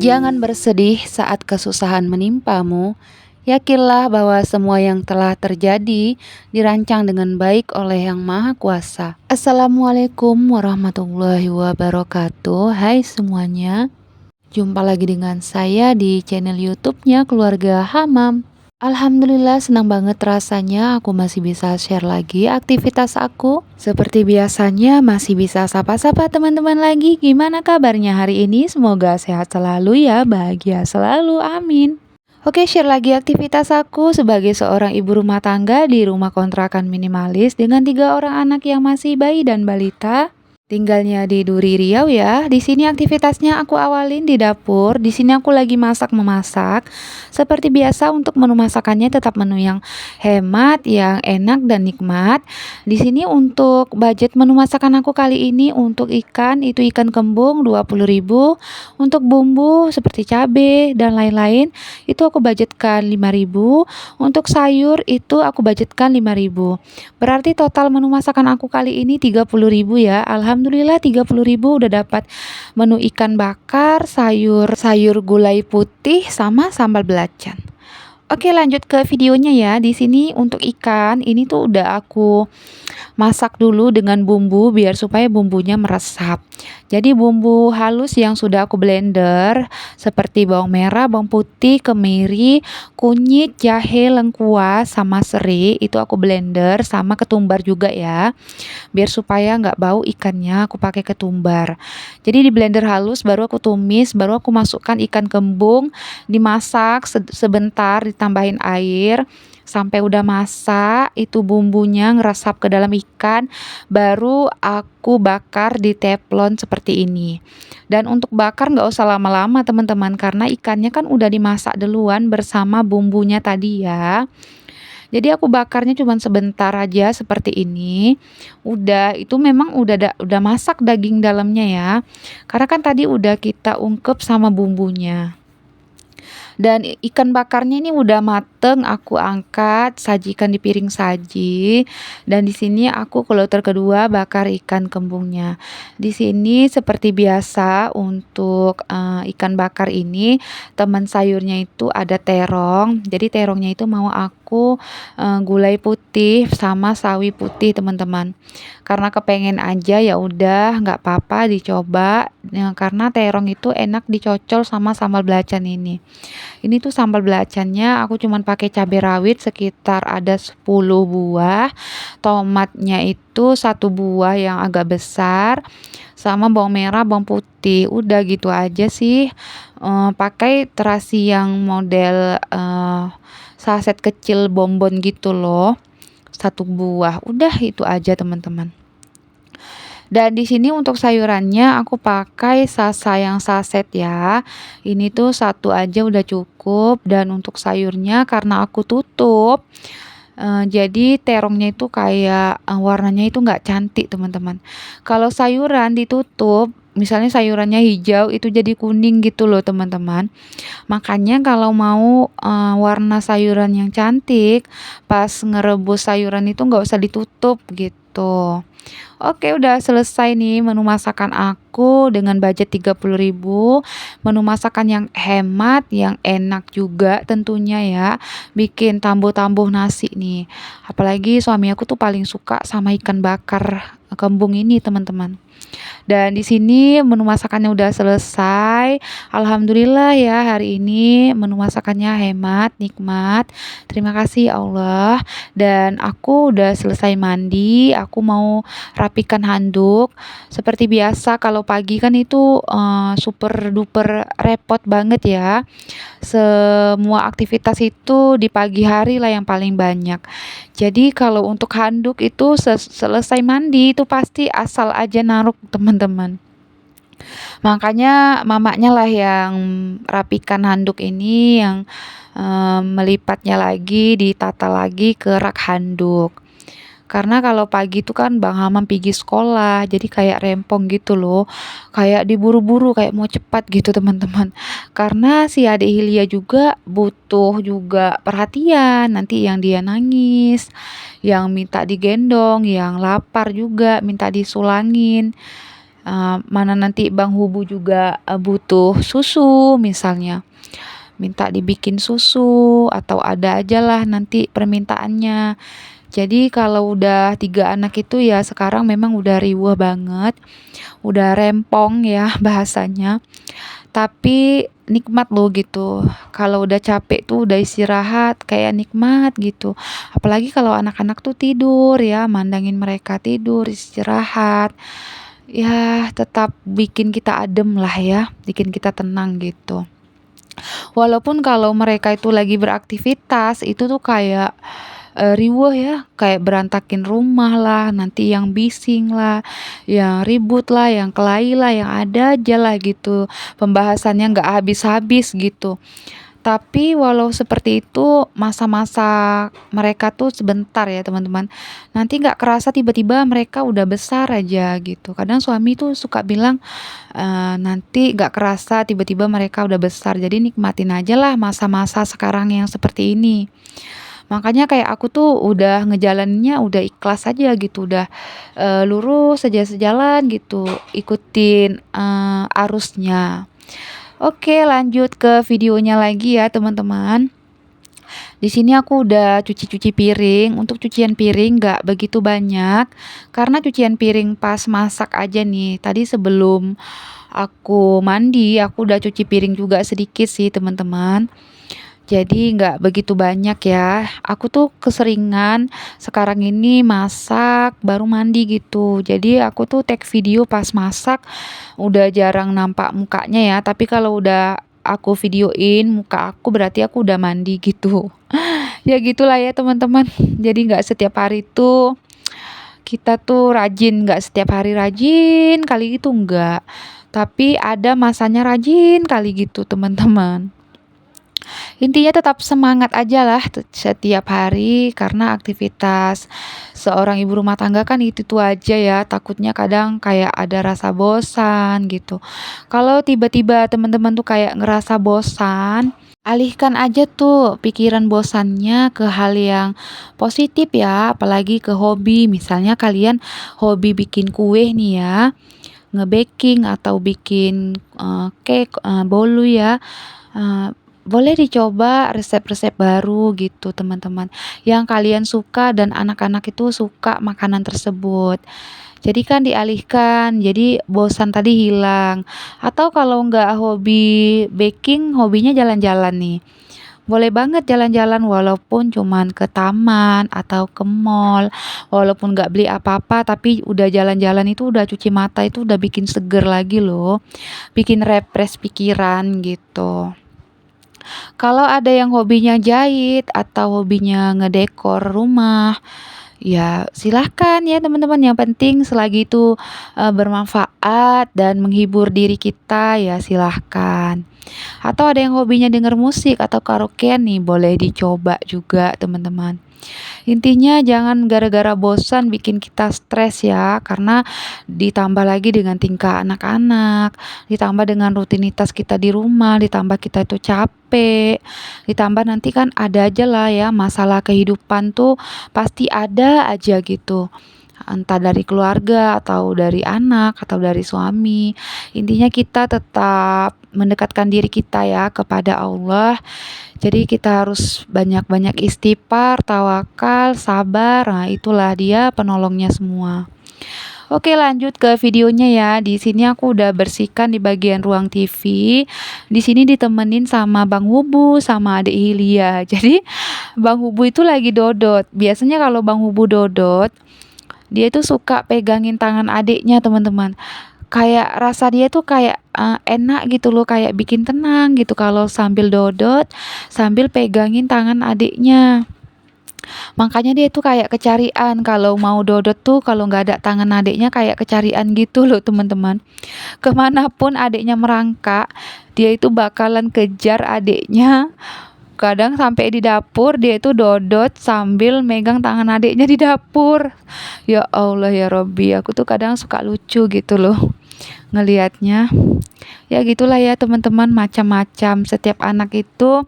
Jangan bersedih saat kesusahan menimpamu. Yakinlah bahwa semua yang telah terjadi dirancang dengan baik oleh Yang Maha Kuasa. Assalamualaikum warahmatullahi wabarakatuh. Hai semuanya, jumpa lagi dengan saya di channel YouTube-nya Keluarga Hamam. Alhamdulillah, senang banget rasanya aku masih bisa share lagi aktivitas aku. Seperti biasanya masih bisa sapa-sapa teman-teman lagi. Gimana kabarnya hari ini? Semoga sehat selalu ya, bahagia selalu, amin. Oke, share lagi aktivitas aku sebagai seorang ibu rumah tangga di rumah kontrakan minimalis dengan 3 orang anak yang masih bayi dan balita. Tinggalnya di Duri Riau ya. Di sini aktivitasnya aku awalin di dapur. Di sini aku lagi memasak. Seperti biasa untuk menu masakannya tetap menu yang hemat, yang enak dan nikmat. Di sini untuk budget menu masakan aku kali ini untuk ikan itu ikan kembung 20.000. Untuk bumbu seperti cabai dan lain-lain itu aku budgetkan 5.000. Untuk sayur itu aku budgetkan 5.000. Berarti total menu masakan aku kali ini 30.000 ya. Alhamdulillah 30.000 udah dapat menu ikan bakar, sayur gulai putih sama sambal belacan. Oke, lanjut ke videonya ya. Di sini untuk ikan ini tuh udah aku masak dulu dengan bumbu biar supaya bumbunya meresap. Jadi bumbu halus yang sudah aku blender seperti bawang merah, bawang putih, kemiri, kunyit, jahe, lengkuas sama serai itu aku blender sama ketumbar juga ya. Biar supaya nggak bau ikannya aku pakai ketumbar. Jadi di blender halus baru aku tumis, baru aku masukkan ikan kembung, dimasak sebentar, ditambahin air sampai udah masak, itu bumbunya ngeresap ke dalam ikan, baru aku bakar di teflon seperti ini. Dan untuk bakar nggak usah lama-lama teman-teman, karena ikannya kan udah dimasak duluan bersama bumbunya tadi ya. Jadi aku bakarnya cuma sebentar aja seperti ini. Udah itu memang udah masak daging dalamnya ya. Karena kan tadi udah kita ungkep sama bumbunya. Dan ikan bakarnya ini udah mateng, aku angkat, sajikan di piring saji. Dan di sini aku kloter kedua bakar ikan kembungnya. Di sini seperti biasa untuk ikan bakar ini teman sayurnya itu ada terong. Jadi terongnya itu mau aku gulai putih sama sawi putih teman-teman. Karena kepengen aja ya udah nggak apa-apa dicoba. Ya, karena terong itu enak dicocol sama sambal belacan ini. Ini tuh sambal belacannya aku cuman pakai cabai rawit sekitar ada 10 buah, tomatnya itu 1 buah yang agak besar, sama bawang merah, bawang putih. Udah gitu aja sih. Pakai terasi yang model saset kecil bonbon gitu loh. 1 buah. Udah itu aja teman-teman. Dan di sini untuk sayurannya aku pakai sasa yang saset ya. Ini tuh 1 aja udah cukup, dan untuk sayurnya karena aku tutup, jadi terongnya itu kayak warnanya itu nggak cantik teman-teman. Kalau sayuran ditutup, misalnya sayurannya hijau itu jadi kuning gitu loh teman-teman. Makanya kalau mau warna sayuran yang cantik, pas ngerebus sayuran itu nggak usah ditutup gitu. Oke, udah selesai nih menu masakan aku dengan budget 30.000. Menu masakan yang hemat, yang enak juga tentunya ya. Bikin tambuh-tambuh nasi nih. Apalagi suami aku tuh paling suka sama ikan bakar kembung ini, teman-teman. Dan di sini menu masakannya udah selesai. Alhamdulillah ya hari ini menu masakannya hemat, nikmat. Terima kasih ya Allah. Dan aku udah selesai mandi, aku mau rapikan handuk. Seperti biasa kalau pagi kan itu super duper repot banget ya. Semua aktivitas itu di pagi hari lah yang paling banyak. Jadi kalau untuk handuk itu selesai mandi itu pasti asal aja naruh teman-teman. Makanya mamanya lah yang rapikan handuk ini, yang melipatnya lagi, ditata lagi ke rak handuk. Karena kalau pagi itu kan Bang Hamam pergi sekolah, jadi kayak rempong gitu loh. Kayak diburu-buru, kayak mau cepat gitu teman-teman. Karena si adik Hilya juga butuh juga perhatian, nanti yang dia nangis, yang minta digendong, yang lapar juga minta disulangin. Mana nanti Bang Hubu juga butuh susu misalnya, minta dibikin susu atau ada aja lah nanti permintaannya. Jadi kalau udah 3 anak itu ya sekarang memang udah riweuh banget, udah rempong ya bahasanya. Tapi nikmat loh gitu. Kalau udah capek tuh udah istirahat kayak nikmat gitu. Apalagi kalau anak-anak tuh tidur ya, mandangin mereka tidur, istirahat. Ya tetap bikin kita adem lah ya, bikin kita tenang gitu. Walaupun kalau mereka itu lagi beraktivitas, itu tuh kayak, riweuh ya, kayak berantakin rumah lah, nanti yang bising lah, yang ribut lah, yang kelahi lah, yang ada aja lah gitu, pembahasannya nggak habis-habis gitu. Tapi walau seperti itu, masa-masa mereka tuh sebentar ya teman-teman. Nanti nggak kerasa tiba-tiba mereka udah besar aja gitu. Kadang suami tuh suka bilang, nanti nggak kerasa tiba-tiba mereka udah besar. Jadi nikmatin aja lah masa-masa sekarang yang seperti ini. Makanya kayak aku tuh udah ngejalaninnya udah ikhlas aja gitu, udah, lurus aja sejalan gitu, ikutin, arusnya. Oke, lanjut ke videonya lagi ya, teman-teman. Di sini aku udah cuci-cuci piring. Untuk cucian piring nggak begitu banyak, karena cucian piring pas masak aja nih. Tadi sebelum aku mandi, aku udah cuci piring juga sedikit sih, teman-teman. Jadi nggak begitu banyak ya. Aku tuh keseringan sekarang ini masak baru mandi gitu. Jadi aku tuh take video pas masak udah jarang nampak mukanya ya. Tapi kalau udah aku videoin muka aku berarti aku udah mandi gitu. Ya gitulah ya teman-teman. Jadi nggak setiap hari tuh kita tuh rajin, nggak setiap hari rajin kali itu enggak. Tapi ada masanya rajin kali gitu teman-teman. Intinya tetap semangat aja lah setiap hari karena aktivitas seorang ibu rumah tangga kan itu aja ya. Takutnya kadang kayak ada rasa bosan gitu. Kalau tiba-tiba teman-teman tuh kayak ngerasa bosan, alihkan aja tuh pikiran bosannya ke hal yang positif ya, apalagi ke hobi. Misalnya kalian hobi bikin kue nih ya, nge-baking atau bikin cake, bolu ya. Boleh dicoba resep-resep baru gitu teman-teman, yang kalian suka dan anak-anak itu suka makanan tersebut. Jadi kan dialihkan, jadi bosan tadi hilang. Atau kalau nggak hobi baking, hobinya jalan-jalan nih. Boleh banget jalan-jalan walaupun cuman ke taman atau ke mall, walaupun nggak beli apa-apa tapi udah jalan-jalan itu udah cuci mata itu udah bikin seger lagi loh, bikin refresh pikiran gitu. Kalau ada yang hobinya jahit atau hobinya ngedekor rumah, ya silahkan ya teman-teman, yang penting selagi itu, bermanfaat dan menghibur diri kita ya silahkan. Atau ada yang hobinya denger musik atau karaokean nih, boleh dicoba juga teman-teman. Intinya jangan gara-gara bosan bikin kita stres ya, karena ditambah lagi dengan tingkah anak-anak, ditambah dengan rutinitas kita di rumah, ditambah kita itu capek, ditambah nanti kan ada aja lah ya masalah kehidupan tuh pasti ada aja gitu. Entah dari keluarga atau dari anak atau dari suami. Intinya kita tetap mendekatkan diri kita ya kepada Allah. Jadi kita harus banyak-banyak istighfar, tawakal, sabar. Nah, itulah dia penolongnya semua. Oke, lanjut ke videonya ya. Di sini aku udah bersihkan di bagian ruang TV. Di sini ditemenin sama Bang Hubu sama Adik Hilia. Jadi Bang Hubu itu lagi dodot. Biasanya kalau Bang Hubu dodot, dia itu suka pegangin tangan adiknya, teman-teman. Kayak rasa dia tuh kayak, enak gitu loh, kayak bikin tenang gitu kalau sambil dodot, sambil pegangin tangan adiknya. Makanya dia tuh kayak kecarian kalau mau dodot tuh kalau nggak ada tangan adiknya kayak kecarian gitu loh teman-teman. Kemanapun adiknya merangkak, dia itu bakalan kejar adiknya. Kadang sampai di dapur dia itu dodot sambil megang tangan adiknya di dapur. Ya Allah ya Robbi, aku tuh kadang suka lucu gitu loh ngelihatnya. Ya gitulah ya teman-teman, macam-macam. Setiap anak itu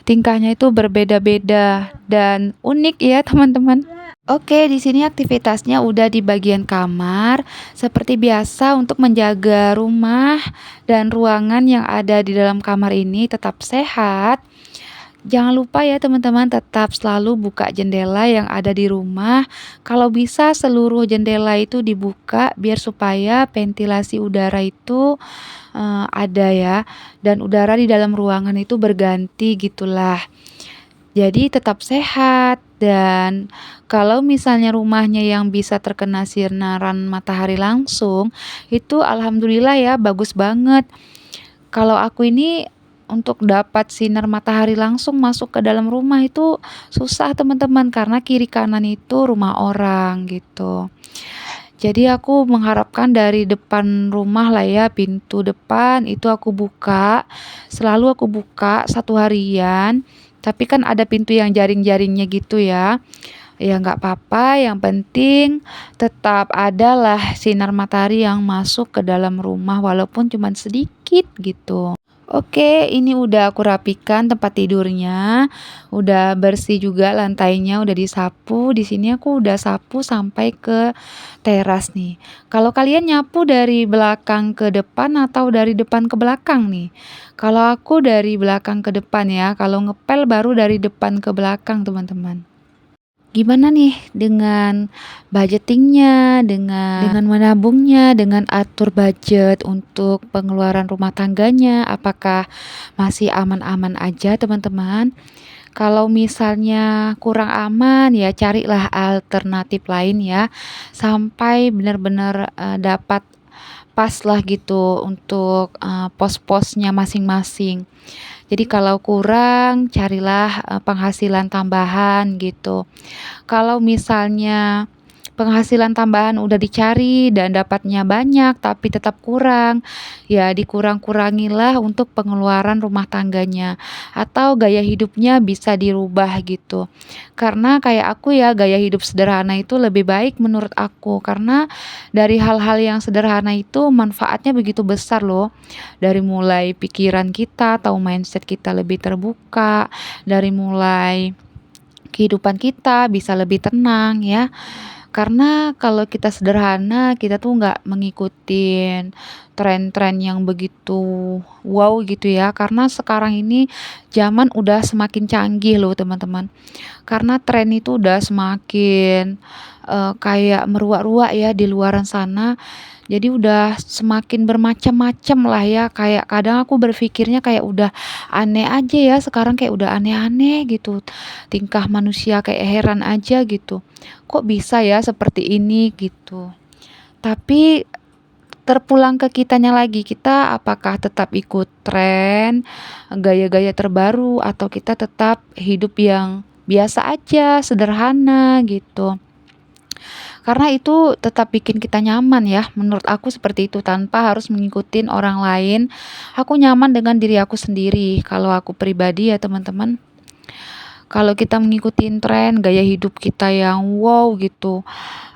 tingkahnya itu berbeda-beda dan unik ya teman-teman. Oke, di sini aktivitasnya udah di bagian kamar, seperti biasa untuk menjaga rumah dan ruangan yang ada di dalam kamar ini tetap sehat. Jangan lupa ya teman-teman tetap selalu buka jendela yang ada di rumah. Kalau bisa seluruh jendela itu dibuka biar supaya ventilasi udara itu ada ya, dan udara di dalam ruangan itu berganti gitulah. Jadi tetap sehat, dan kalau misalnya rumahnya yang bisa terkena sinaran matahari langsung, itu alhamdulillah ya bagus banget. Kalau aku ini untuk dapat sinar matahari langsung masuk ke dalam rumah itu susah teman-teman, karena kiri kanan itu rumah orang gitu. Jadi aku mengharapkan dari depan rumah lah ya, pintu depan itu aku buka, selalu aku buka satu harian, tapi kan ada pintu yang jaring-jaringnya gitu ya. Ya nggak apa-apa, yang penting tetap adalah sinar matahari yang masuk ke dalam rumah walaupun cuman sedikit gitu. Oke, ini udah aku rapikan tempat tidurnya, udah bersih juga lantainya, udah disapu. Di sini aku udah sapu sampai ke teras nih. Kalau kalian nyapu dari belakang ke depan atau dari depan ke belakang nih? Kalau aku dari belakang ke depan ya, kalau ngepel baru dari depan ke belakang, teman-teman. Gimana nih dengan budgetingnya, dengan menabungnya, dengan atur budget untuk pengeluaran rumah tangganya, apakah masih aman-aman aja teman-teman? Kalau misalnya kurang aman ya carilah alternatif lain ya, sampai benar-benar dapat pas lah gitu untuk pos-posnya masing-masing. Jadi kalau kurang carilah penghasilan tambahan gitu. Kalau misalnya penghasilan tambahan udah dicari dan dapatnya banyak tapi tetap kurang, ya dikurang-kurangilah untuk pengeluaran rumah tangganya atau gaya hidupnya bisa dirubah gitu. Karena kayak aku ya, gaya hidup sederhana itu lebih baik menurut aku, karena dari hal-hal yang sederhana itu manfaatnya begitu besar loh. Dari mulai pikiran kita atau mindset kita lebih terbuka, dari mulai kehidupan kita bisa lebih tenang ya. Karena kalau kita sederhana, kita tuh nggak mengikutin tren-tren yang begitu wow gitu ya. Karena sekarang ini zaman udah semakin canggih loh teman-teman. Karena tren itu udah semakin kayak meruak-ruak ya di luaran sana. Jadi udah semakin bermacam-macam lah ya. Kayak kadang aku berpikirnya kayak udah aneh aja ya. Sekarang kayak udah aneh-aneh gitu. Tingkah manusia kayak heran aja gitu. Kok bisa ya seperti ini gitu. Tapi terpulang ke kitanya lagi, kita apakah tetap ikut tren, gaya-gaya terbaru, atau kita tetap hidup yang biasa aja, sederhana gitu. Karena itu tetap bikin kita nyaman ya, menurut aku seperti itu, tanpa harus mengikuti orang lain. Aku nyaman dengan diri aku sendiri, kalau aku pribadi ya teman-teman. Kalau kita mengikuti tren gaya hidup kita yang wow gitu,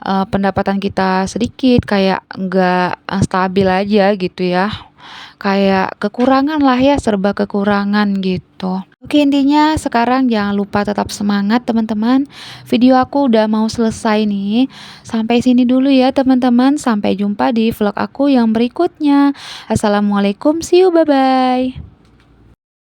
pendapatan kita sedikit, kayak nggak stabil aja gitu ya, kayak kekurangan lah ya, serba kekurangan gitu. Oke, intinya sekarang jangan lupa tetap semangat teman-teman. Video aku udah mau selesai nih. Sampai sini dulu ya teman-teman. Sampai jumpa di vlog aku yang berikutnya. Assalamualaikum, see you, bye-bye.